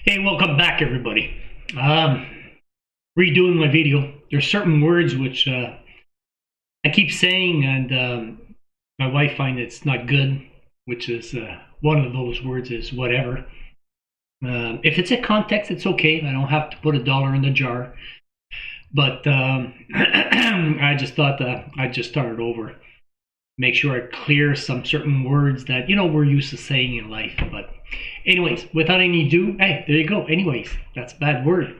Hey, welcome back, everybody. Redoing my video. There's certain words which I keep saying, and my wife finds it's not good. Which is one of those words is whatever. If it's a context, it's okay. I don't have to put $1 in the jar. But I just thought I'd just start it over. Make sure I clear some certain words that we're used to saying in life. But anyways, without any ado, hey, there you go. Anyways, that's a bad word.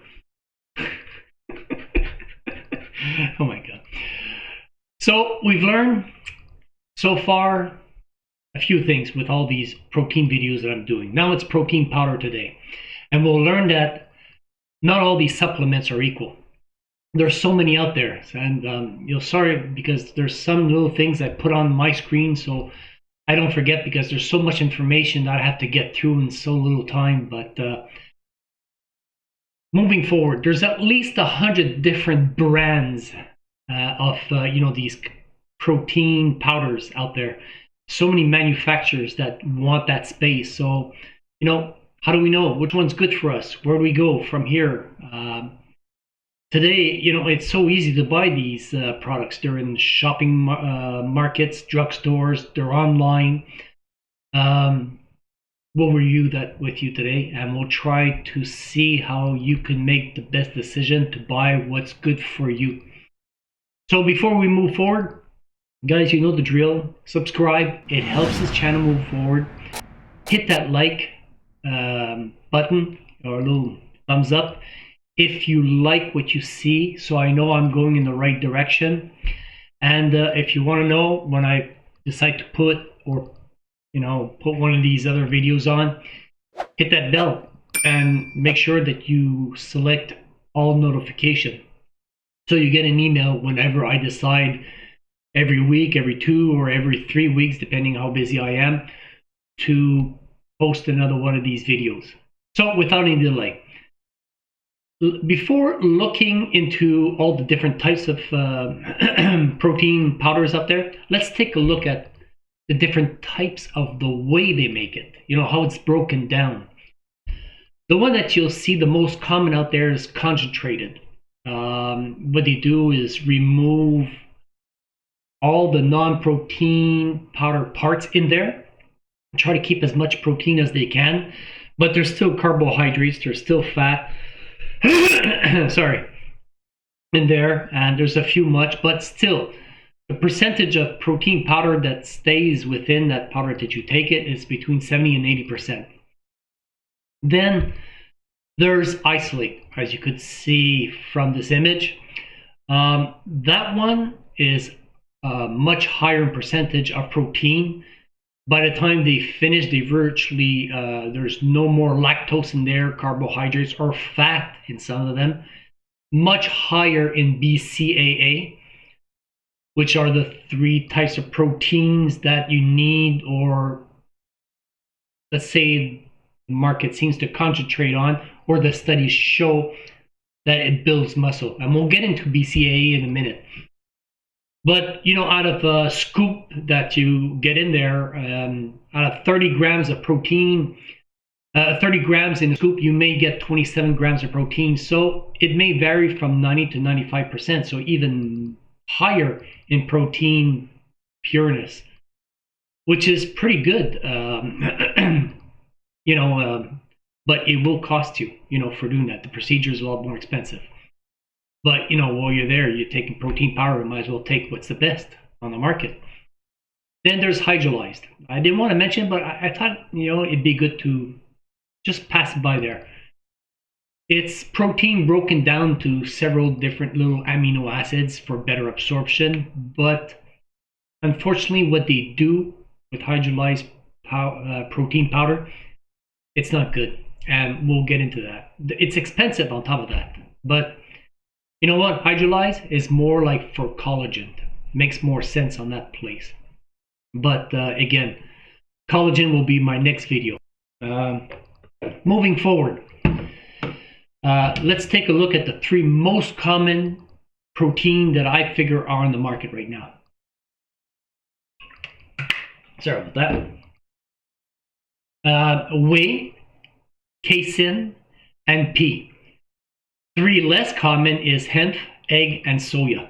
Oh my god. So we've learned so far a few things with all these protein videos that I'm doing. Now it's protein powder today. And we'll learn that not all these supplements are equal. There's so many out there, and sorry because there's some little things I put on my screen so I don't forget, because there's so much information that I have to get through in so little time. But moving forward, there's at least 100 different brands of these protein powders out there. So many manufacturers that want that space. So how do we know which one's good for us? Where do we go from here? Today, it's so easy to buy these products. They're in shopping markets, drugstores, they're online. We'll review that with you today, and we'll try to see how you can make the best decision to buy what's good for you. So before we move forward, guys, you know the drill. Subscribe. It helps this channel move forward. Hit that like button or a little thumbs up if you like what you see, so I know I'm going in the right direction. And if you want to know when I decide to put one of these other videos on, hit that bell and make sure that you select all notification so you get an email whenever I decide, every week, every 2 or every 3 weeks, depending how busy I am, to post another one of these videos. So without any delay, before looking into all the different types of protein powders out there, let's take a look at the different types of the way they make it, how it's broken down. The one that you'll see the most common out there is concentrated. What they do is remove all the non-protein powder parts in there, try to keep as much protein as they can, but there's still carbohydrates, there's still fat, sorry, in there, and there's a few much, but still the percentage of protein powder that stays within that powder that you take it is between 70 and 80%. Then there's isolate, as you could see from this image. That one is a much higher percentage of protein. By the time they finish, they virtually, there's no more lactose in there, carbohydrates, or fat in some of them. Much higher in BCAA, which are the 3 types of proteins that you need, or let's say the market seems to concentrate on, or the studies show that it builds muscle. And we'll get into BCAA in a minute. But, out of a scoop that you get in there, out of 30 grams of protein, 30 grams in a scoop, you may get 27 grams of protein. So it may vary from 90 to 95%. So even higher in protein pureness, which is pretty good, but it will cost you, for doing that. The procedure is a lot more expensive. But, while you're there, you're taking protein powder, you might as well take what's the best on the market. Then there's hydrolyzed. I didn't want to mention it, but I thought, it'd be good to just pass by there. It's protein broken down to several different little amino acids for better absorption. But unfortunately, what they do with hydrolyzed protein powder, it's not good. And we'll get into that. It's expensive on top of that. But you know what? Hydrolyze is more like for collagen. Makes more sense on that place. But again, collagen will be my next video. Moving forward, let's take a look at the 3 most common protein that I figure are on the market right now. Sorry about that. Whey, casein, and pea. 3 less common is hemp, egg, and soya.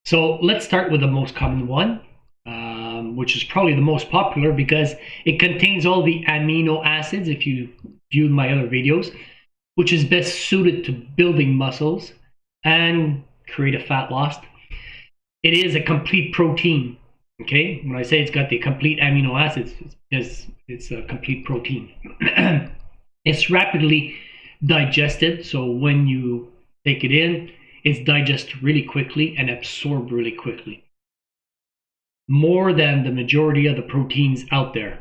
So let's start with the most common one, which is probably the most popular because it contains all the amino acids, if you viewed my other videos, which is best suited to building muscles and create a fat loss. It is a complete protein. Okay, when I say it's got the complete amino acids, it's because it's a complete protein. It's rapidly digested, so when you take it in, it's digested really quickly and absorbed really quickly. More than the majority of the proteins out there.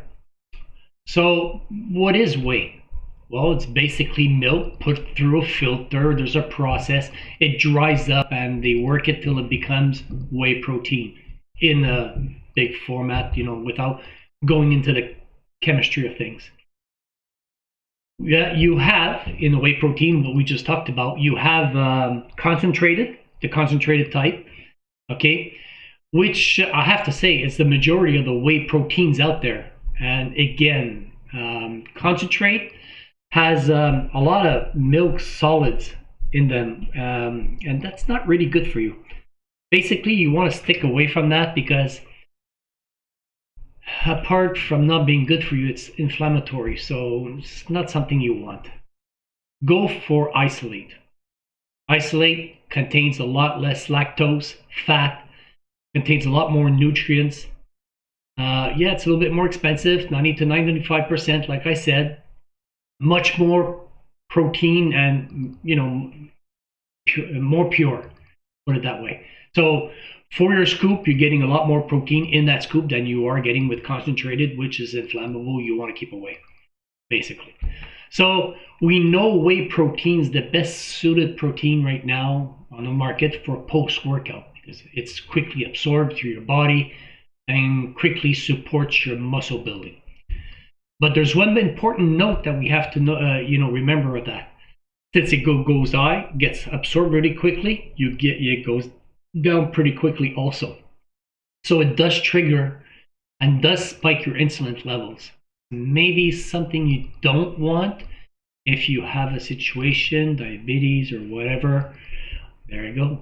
So what is whey? Well, it's basically milk put through a filter. There's a process. It dries up and they work it till it becomes whey protein in a big format, without going into the chemistry of things. Yeah, you have in the whey protein, what we just talked about, you have the concentrated type, okay, which I have to say is the majority of the whey proteins out there. And again, concentrate has a lot of milk solids in them, and that's not really good for you. Basically, you want to stick away from that because apart from not being good for you, it's inflammatory, so it's not something you want. Go for isolate. Isolate contains a lot less lactose, fat, contains a lot more nutrients. Yeah, it's a little bit more expensive, 90 to 95%, like I said. Much more protein and, more pure, put it that way. So for your scoop, you're getting a lot more protein in that scoop than you are getting with concentrated, which is inflammable. You want to keep away, basically. So we know whey protein is the best suited protein right now on the market for post-workout because it's quickly absorbed through your body and quickly supports your muscle building. But there's one important note that we have to know, remember that since it gets absorbed really quickly, it goes down pretty quickly also. So it does trigger and does spike your insulin levels. Maybe something you don't want if you have a situation, diabetes or whatever. There you go.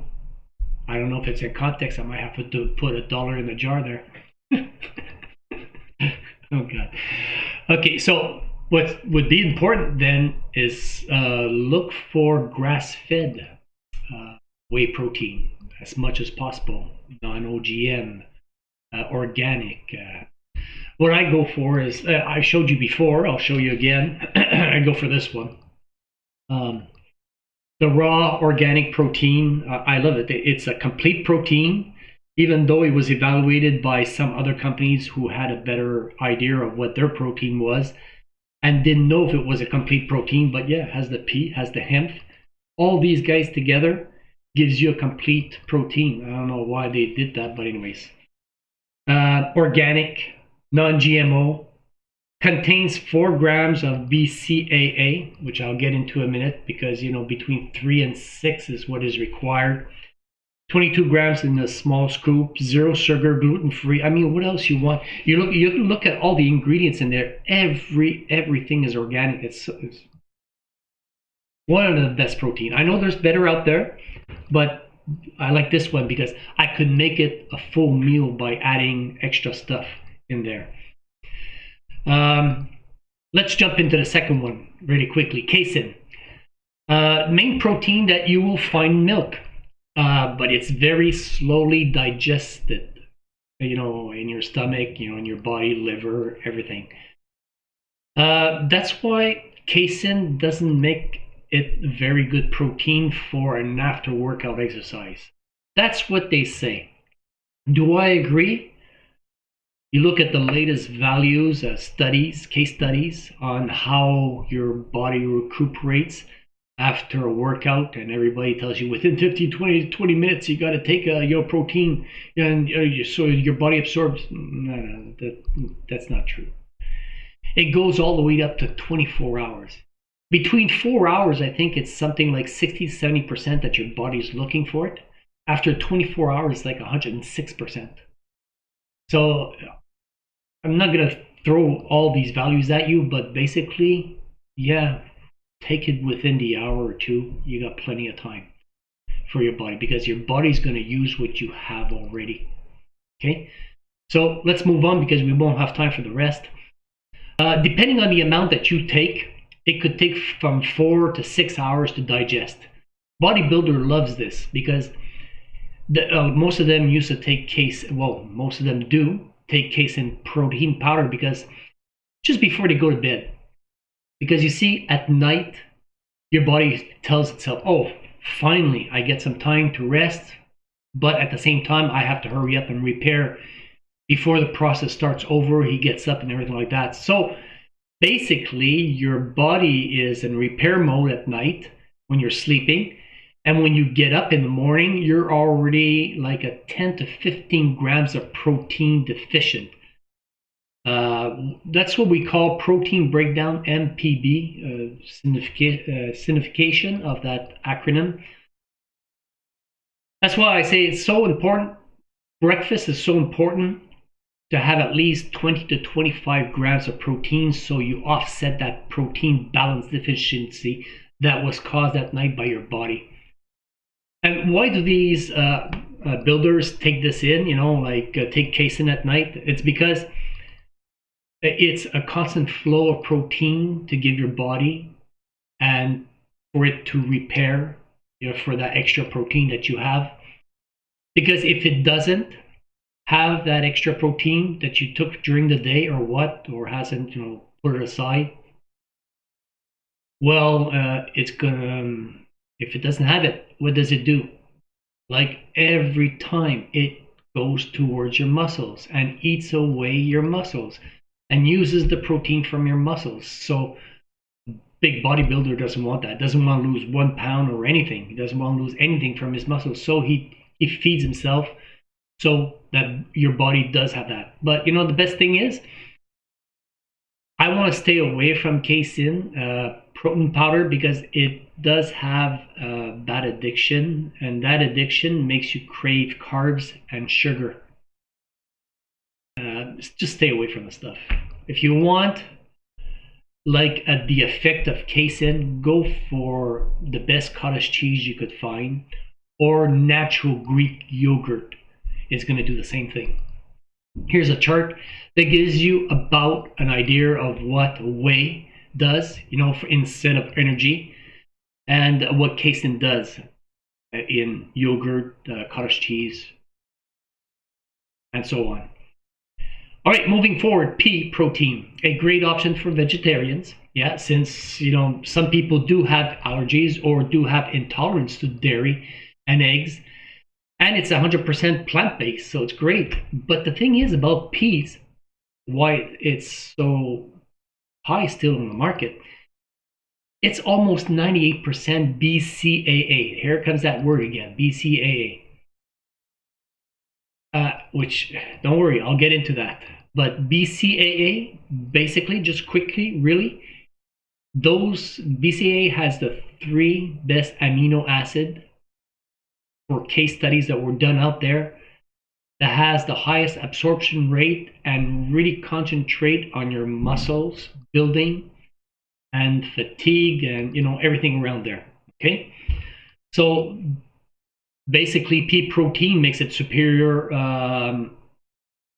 I don't know if it's in context. I might have to put $1 in the jar there. Oh God. Okay, so what would be important then is look for grass-fed whey protein as much as possible, non-OGM, organic. What I go for is, I showed you before, I'll show you again. I go for this one. The raw organic protein, I love it. It's a complete protein, even though it was evaluated by some other companies who had a better idea of what their protein was and didn't know if it was a complete protein. But yeah, it has the pea, has the hemp. All these guys together gives you a complete protein. I don't know why they did that, but anyways. Organic, non-GMO, contains 4 grams of BCAA, which I'll get into a minute because, between 3 and 6 is what is required. 22 grams in a small scoop, 0 sugar, gluten-free. I mean, what else you want? You look at all the ingredients in there. Everything is organic. It's one of the best protein. I know there's better out there, but I like this one because I could make it a full meal by adding extra stuff in there. Let's jump into the second one really quickly. Casein. Main protein that you will find in milk, but it's very slowly digested, in your stomach, in your body, liver, everything. That's why casein doesn't make it very good protein for an after workout exercise. That's what they say. Do I agree? You look at the latest values, case studies on how your body recuperates after a workout, and everybody tells you within 15, 20 minutes you got to take your protein and so your body absorbs. No, that's not true. It goes all the way up to 24 hours. Between 4 hours, I think it's something like 60-70% that your body's looking for it. After 24 hours, it's like 106%. So I'm not going to throw all these values at you, but basically, yeah, take it within the hour or two. You got plenty of time for your body, because your body's going to use what you have already. Okay, so let's move on because we won't have time for the rest. Depending on the amount that you take, it could take from 4 to 6 hours to digest. Bodybuilder loves this because most of them used to take most of them do take casein protein powder because just before they go to bed. Because you see, at night, your body tells itself, oh, finally, I get some time to rest, but at the same time, I have to hurry up and repair before the process starts over. He gets up and everything like that. So basically, your body is in repair mode at night when you're sleeping. And when you get up in the morning, you're already like a 10 to 15 grams of protein deficient. That's what we call protein breakdown, MPB, signification of that acronym. That's why I say it's so important. Breakfast is so important to have at least 20 to 25 grams of protein so you offset that protein balance deficiency that was caused at night by your body. And why do these builders take this in, take casein at night? It's because it's a constant flow of protein to give your body and for it to repair, for that extra protein that you have. Because if it doesn't have that extra protein that you took during the day or hasn't, put it aside, well, it's gonna, if it doesn't have it, what does it do? Like every time it goes towards your muscles and eats away your muscles and uses the protein from your muscles. So big bodybuilder doesn't want that, doesn't want to lose 1 pound or anything. He doesn't want to lose anything from his muscles. So he feeds himself so that your body does have that. But the best thing is, I want to stay away from casein protein powder because it does have bad addiction, and that addiction makes you crave carbs and sugar. Just stay away from the stuff. If you want the effect of casein, go for the best cottage cheese you could find, or natural Greek yogurt is going to do the same thing. Here's a chart that gives you about an idea of what whey does, instead of energy, and what casein does in yogurt, cottage cheese, and so on. All right, moving forward, pea protein, a great option for vegetarians. Yeah, since some people do have allergies or do have intolerance to dairy and eggs, and it's 100% plant-based, so it's great. But the thing is about peas, why it's so high still on the market, it's almost 98% BCAA. Here comes that word again, BCAA. Which, don't worry, I'll get into that. But BCAA, basically, just quickly, really, BCAA has the 3 best amino acid for case studies that were done out there, that has the highest absorption rate and really concentrate on your muscles building and fatigue and everything around there. Okay, so basically pea protein makes it superior.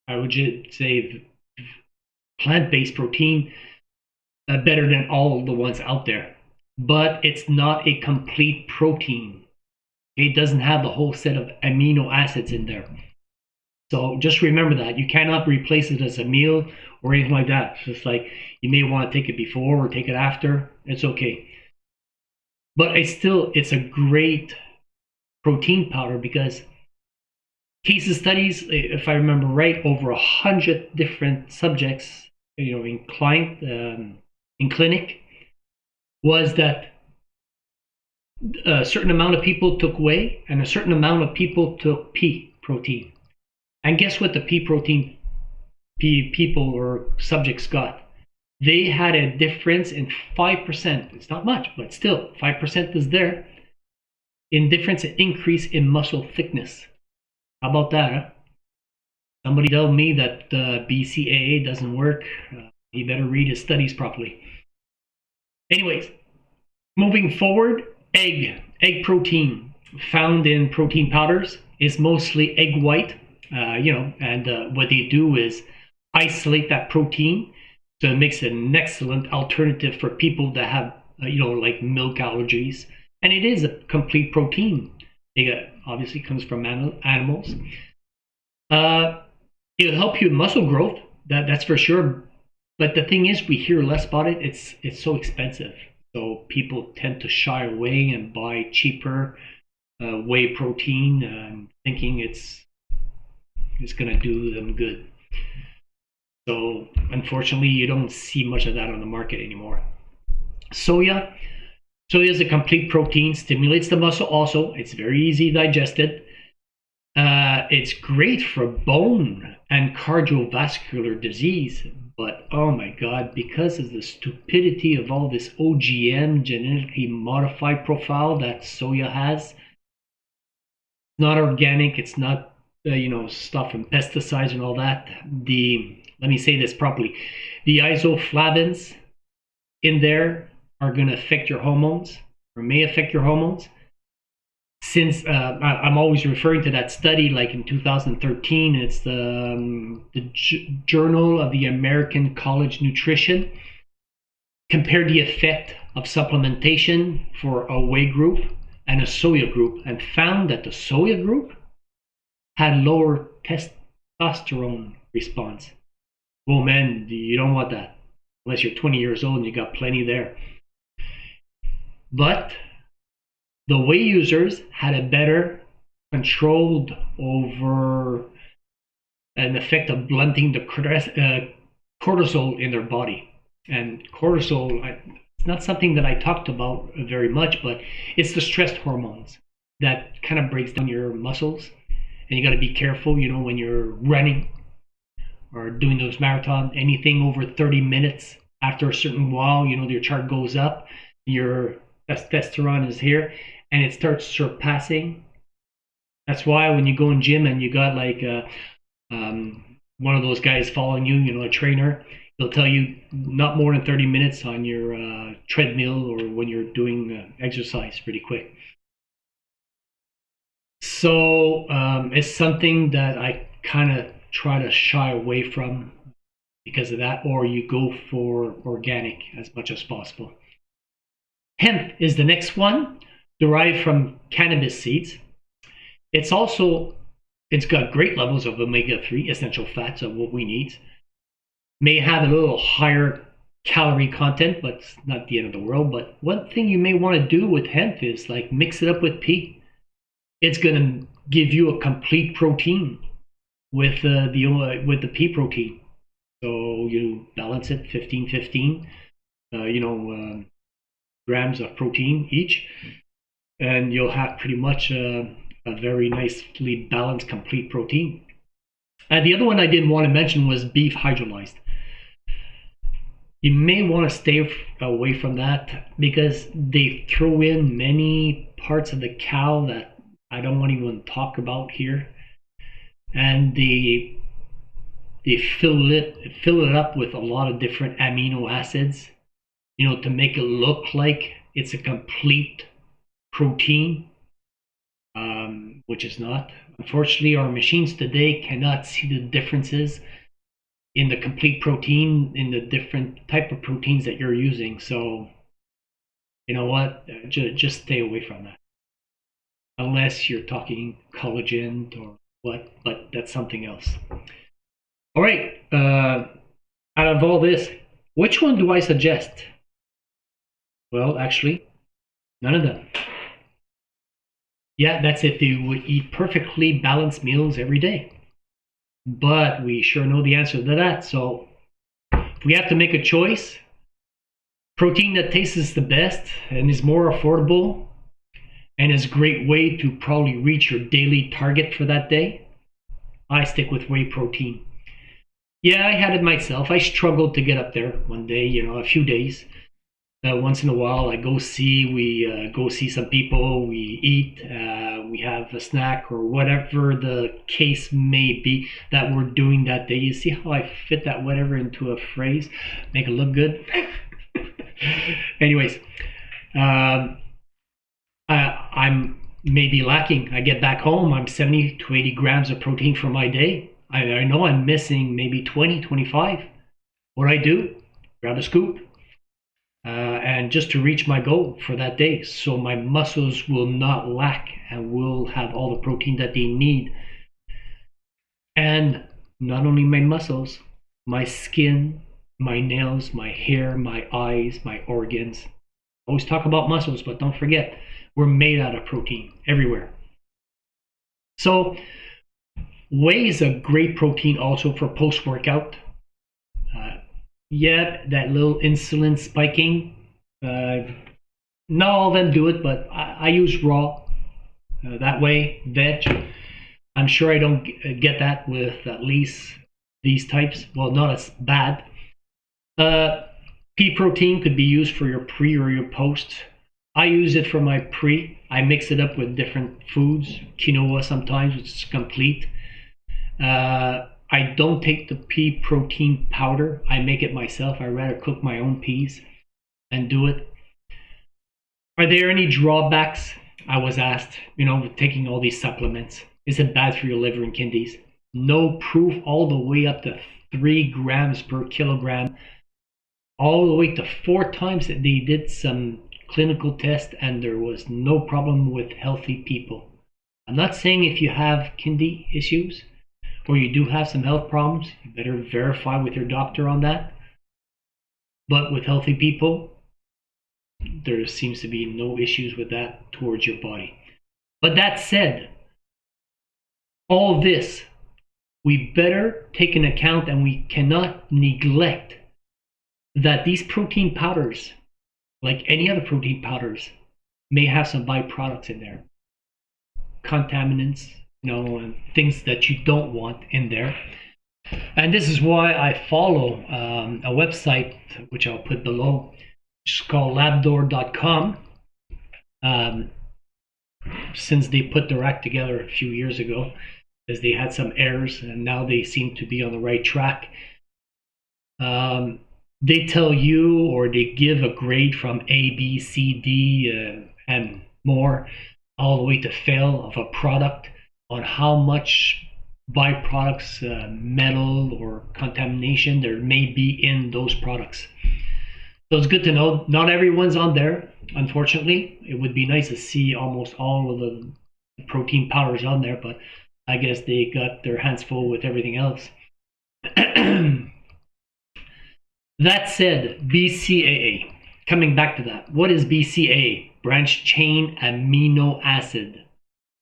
I would just say plant-based protein better than all the ones out there, but it's not a complete protein. It doesn't have the whole set of amino acids in there. So just remember that. You cannot replace it as a meal or anything like that. It's just like you may want to take it before or take it after. It's okay. But it's a great protein powder because case studies, if I remember right, over 100 different subjects, in clinic, was that a certain amount of people took whey and a certain amount of people took pea protein. And guess what the pea protein people or subjects got? They had a difference in 5%. It's not much, but still 5% is there. In difference, an increase in muscle thickness. How about that, huh? Somebody tell me that BCAA doesn't work. He better read his studies properly. Anyways, Moving forward, egg protein found in protein powders is mostly egg white, and what they do is isolate that protein, so it makes it an excellent alternative for people that have, like milk allergies, and it is a complete protein. It obviously comes from animals. Uh, it'll help you in muscle growth, that's for sure. But the thing is, we hear less about it. It's so expensive, so people tend to shy away and buy cheaper whey protein, thinking it's going to do them good. So unfortunately, you don't see much of that on the market anymore. Soya is a complete protein, stimulates the muscle also. It's very easy digested. It's great for bone and cardiovascular disease, but oh my god, because of the stupidity of all this OGM, genetically modified profile that soya has, it's not organic, it's not stuff from pesticides and all that. Let me say this properly, the isoflavones in there are going to affect your hormones, or may affect your hormones. Since I'm always referring to that study, like in 2013, it's the Journal of the American College Nutrition, compared the effect of supplementation for a whey group and a soya group, and found that the soya group had lower testosterone response. Well, man, you don't want that unless you're 20 years old and you got plenty there. But the whey users had a better controlled over an effect of blunting the cortisol in their body. And cortisol, it's not something that I talked about very much, but it's the stress hormones that kind of breaks down your muscles. And you got to be careful, when you're running or doing those marathon, anything over 30 minutes, after a certain while, your chart goes up, your testosterone is here, and it starts surpassing. That's why when you go in gym and you got like one of those guys following you, a trainer, they'll tell you not more than 30 minutes on your treadmill or when you're doing exercise pretty quick. So it's something that I kind of try to shy away from because of that, or you go for organic as much as possible. Hemp is the next one, derived from cannabis seeds. It's got great levels of omega-3 essential fats, of what we need. May have a little higher calorie content, but it's not the end of the world. But one thing you may want to do with hemp is like mix it up with pea. It's going to give you a complete protein with the pea protein. So you balance it 15-15, grams of protein each, and you'll have pretty much a very nicely balanced complete protein. And the other one I didn't want to mention was beef hydrolyzed. You may want to stay away from that because they throw in many parts of the cow that I don't want to even talk about here, and they fill it up with a lot of different amino acids, to make it look like it's a complete protein, which is not. Unfortunately, our machines today cannot see the differences in the complete protein, in the different type of proteins that you're using. So, you know what? Just stay away from that. Unless you're talking collagen or what, but that's something else. All right. Out of all this, which one do I suggest? Well, actually, none of them. Yeah, that's if you would eat perfectly balanced meals every day. But we sure know the answer to that. So if we have to make a choice, protein that tastes the best and is more affordable and is a great way to probably reach your daily target for that day, I stick with whey protein. Yeah, I had it myself. I struggled to get up there one day, a few days. Once in a while, we go see some people, we eat, we have a snack or whatever the case may be that we're doing that day. You see how I fit that whatever into a phrase, make it look good? Anyways, Um, I'm maybe lacking. I get back home, I'm 70 to 80 grams of protein for my day. I know I'm missing maybe 20, 25. What I do, grab a scoop, and just to reach my goal for that day. So my muscles will not lack and will have all the protein that they need. And not only my muscles, my skin, my nails, my hair, my eyes, my organs. Always talk about muscles, but don't forget, we're made out of protein everywhere. So whey is a great protein also for post-workout. Yeah, that little insulin spiking. Not all of them do it, but I use raw. That way, veg. I'm sure I don't get that with at least these types. Well, not as bad. Pea protein could be used for your pre or your post. I use it for my pre. I mix it up with different foods, quinoa sometimes, which is complete. I don't take the pea protein powder. I make it myself. I rather cook my own peas and do it. Are there any drawbacks? I was asked, with taking all these supplements. Is it bad for your liver and kidneys? No proof all the way up to 3 grams per kilogram, all the way to 4 times that they did some clinical tests and there was no problem with healthy people. I'm not saying if you have kidney issues or you do have some health problems, you better verify with your doctor on that. But with healthy people, there seems to be no issues with that towards your body. But that said, all this, we better take into account and we cannot neglect that these protein powders, like any other protein powders, may have some byproducts in there. Contaminants, and things that you don't want in there. And this is why I follow a website, which I'll put below, which is called labdoor.com. Since they put their act together a few years ago, as they had some errors, and now they seem to be on the right track. They tell you, or they give a grade from A, B, C, D, and more, all the way to fail of a product on how much byproducts, metal or contamination there may be in those products. So it's good to know not everyone's on there, unfortunately. It would be nice to see almost all of the protein powders on there, but I guess they got their hands full with everything else. That said, BCAA, coming back to that, what is BCAA? Branched chain amino acid.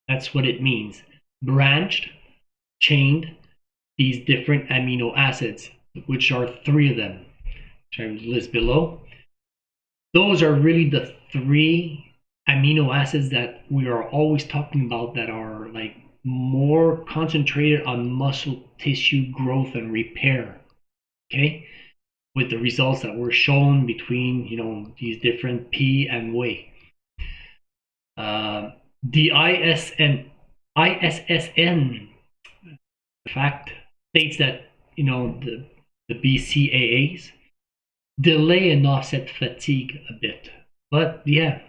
That's what it means. Branched, chained, these different amino acids, which are 3 of them, which I list below. Those are really the 3 amino acids that we are always talking about that are like more concentrated on muscle tissue growth and repair. Okay, with the results that were shown between these different P and whey. The ISSN fact states that the BCAAs delay and offset fatigue a bit. But yeah,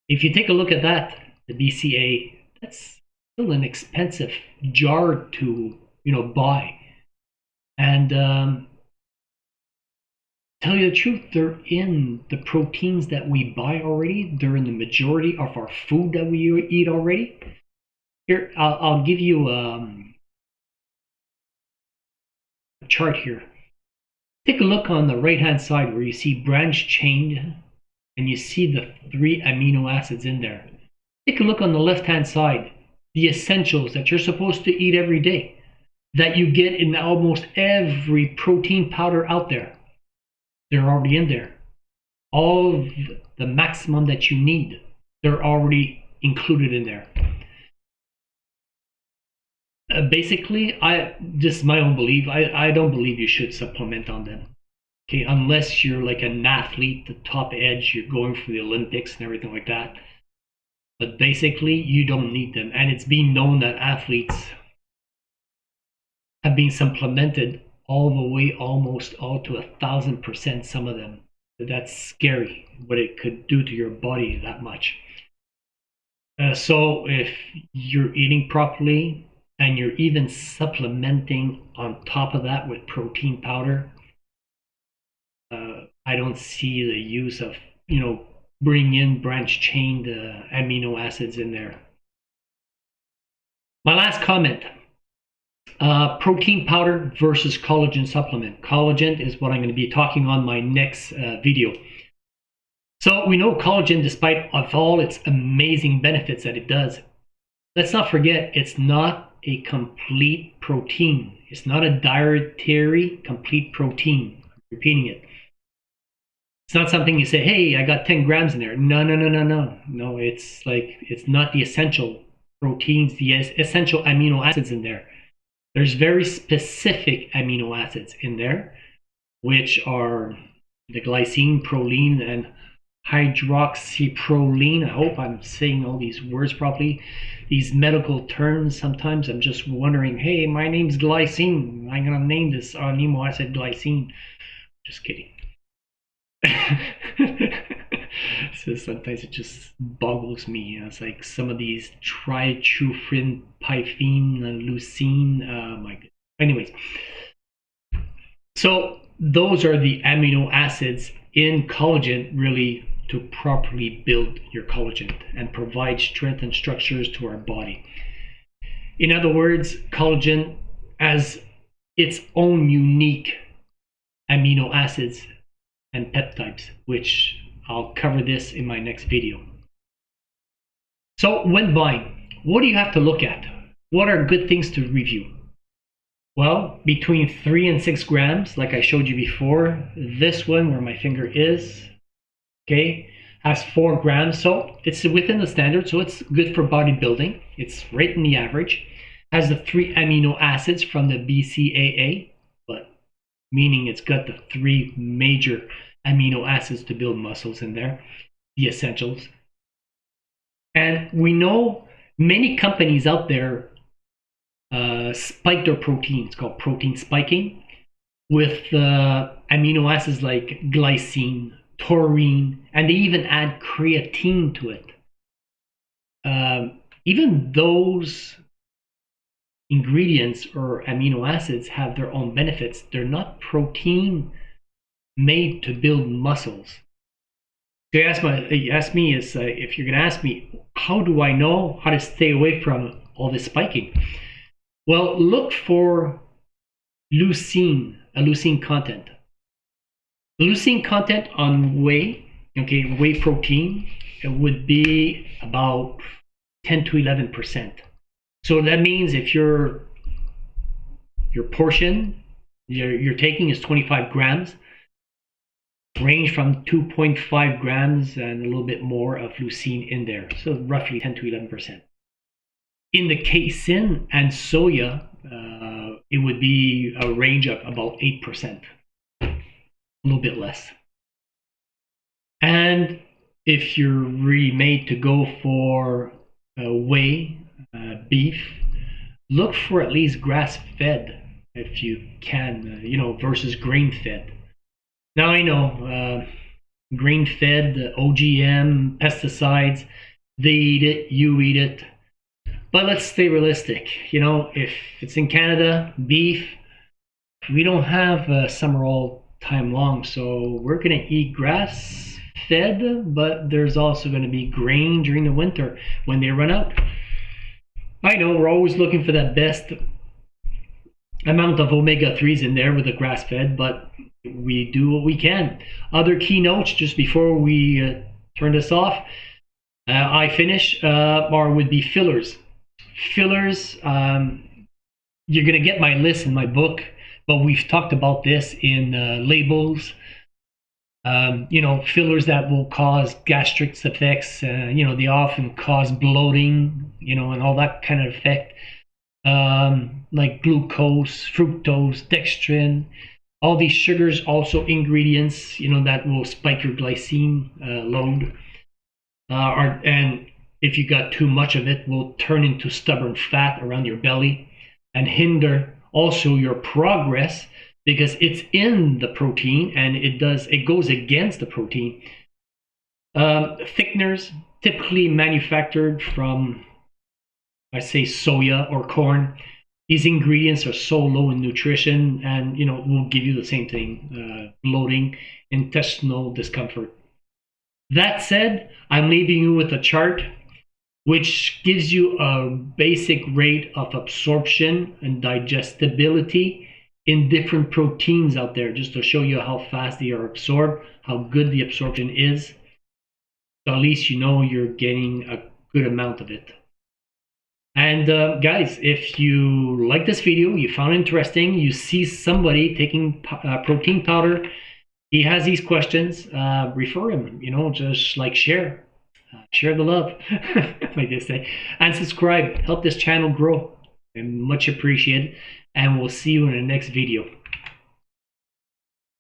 if you take a look at that, the BCAA, that's still an expensive jar to buy. And tell you the truth, they're in the proteins that we buy already. They're in the majority of our food that we eat already. Here, I'll give you a chart here. Take a look on the right-hand side where you see branch chain and you see the 3 amino acids in there. Take a look on the left-hand side, the essentials that you're supposed to eat every day, that you get in almost every protein powder out there. They're already in there. All of the maximum that you need, they're already included in there. Basically, this is my own belief. I don't believe you should supplement on them. Okay, unless you're like an athlete, the top edge, you're going for the Olympics and everything like that. But basically, you don't need them. And it's been known that athletes have been supplemented all the way almost all to 1,000%, some of them. That's scary what it could do to your body that much. So if you're eating properly and you're even supplementing on top of that with protein powder, I don't see the use of, bring in branch chain amino acids in there. My last comment, protein powder versus collagen supplement. Collagen is what I'm going to be talking on my next video. So we know collagen, despite of all its amazing benefits that it does, let's not forget it's not a complete protein. It's not a dietary complete protein. I'm repeating it. It's not something you say, hey, I got 10 grams in there. No, it's not the essential proteins, the essential amino acids in there. There's very specific amino acids in there, which are the glycine, proline, and hydroxyproline. I hope I'm saying all these words properly. These medical terms, sometimes I'm just wondering, hey, my name's glycine. I'm going to name this amino acid glycine. Just kidding. So sometimes it just boggles me. It's like some of these tritrophin, pythine, leucine. My God. Anyways, so those are the amino acids in collagen, really, to properly build your collagen and provide strength and structures to our body. In other words, collagen has its own unique amino acids and peptides, which I'll cover this in my next video. So when buying, what do you have to look at? What are good things to review? Well, between 3 and 6 grams, like I showed you before, this one where my finger is, okay, has 4 grams, so it's within the standard, so it's good for bodybuilding. It's right in the average. Has the 3 amino acids from the BCAA, but meaning it's got the 3 major amino acids to build muscles in there, the essentials. And we know many companies out there spike their protein. It's called protein spiking with amino acids like glycine, taurine, and they even add creatine to it. Even those ingredients or amino acids have their own benefits. They're not protein made to build muscles. So you ask me is if you're going to ask me, how do I know how to stay away from all this spiking? Well, look for leucine, a leucine content. Leucine content on whey, okay, whey protein, it would be about 10 to 11%. So that means if your portion you're taking is 25 grams, range from 2.5 grams and a little bit more of leucine in there. So roughly 10 to 11%. In the casein and soya, it would be a range of about 8%, a little bit less. And if you're really made to go for whey, beef, look for at least grass-fed if you can, versus grain-fed. Now I know grain-fed, OGM, pesticides, they eat it, you eat it. But let's stay realistic. If it's in Canada, beef, we don't have summer all time long, so we're going to eat grass-fed, but there's also going to be grain during the winter when they run out. I know we're always looking for that best amount of omega-3s in there with the grass-fed, but we do what we can. Other keynotes just before we turn this off, I finish, would be fillers. Fillers, you're going to get my list in my book, but we've talked about this in labels. Fillers that will cause gastric effects, they often cause bloating, and all that kind of effect, like glucose, fructose, dextrin. All these sugars, also ingredients, that will spike your glycine load. And if you got too much of it, will turn into stubborn fat around your belly and hinder also your progress because it's in the protein and it goes against the protein. Thickeners typically manufactured from, I say, soya or corn. These ingredients are so low in nutrition, and will give you the same thing: bloating, intestinal discomfort. That said, I'm leaving you with a chart which gives you a basic rate of absorption and digestibility in different proteins out there, just to show you how fast they are absorbed, how good the absorption is. So at least you're getting a good amount of it. And guys, if you like this video, you found it interesting, you see somebody taking protein powder, he has these questions, refer him, just like share the love, like they say, and subscribe, help this channel grow, and much appreciated. And we'll see you in the next video.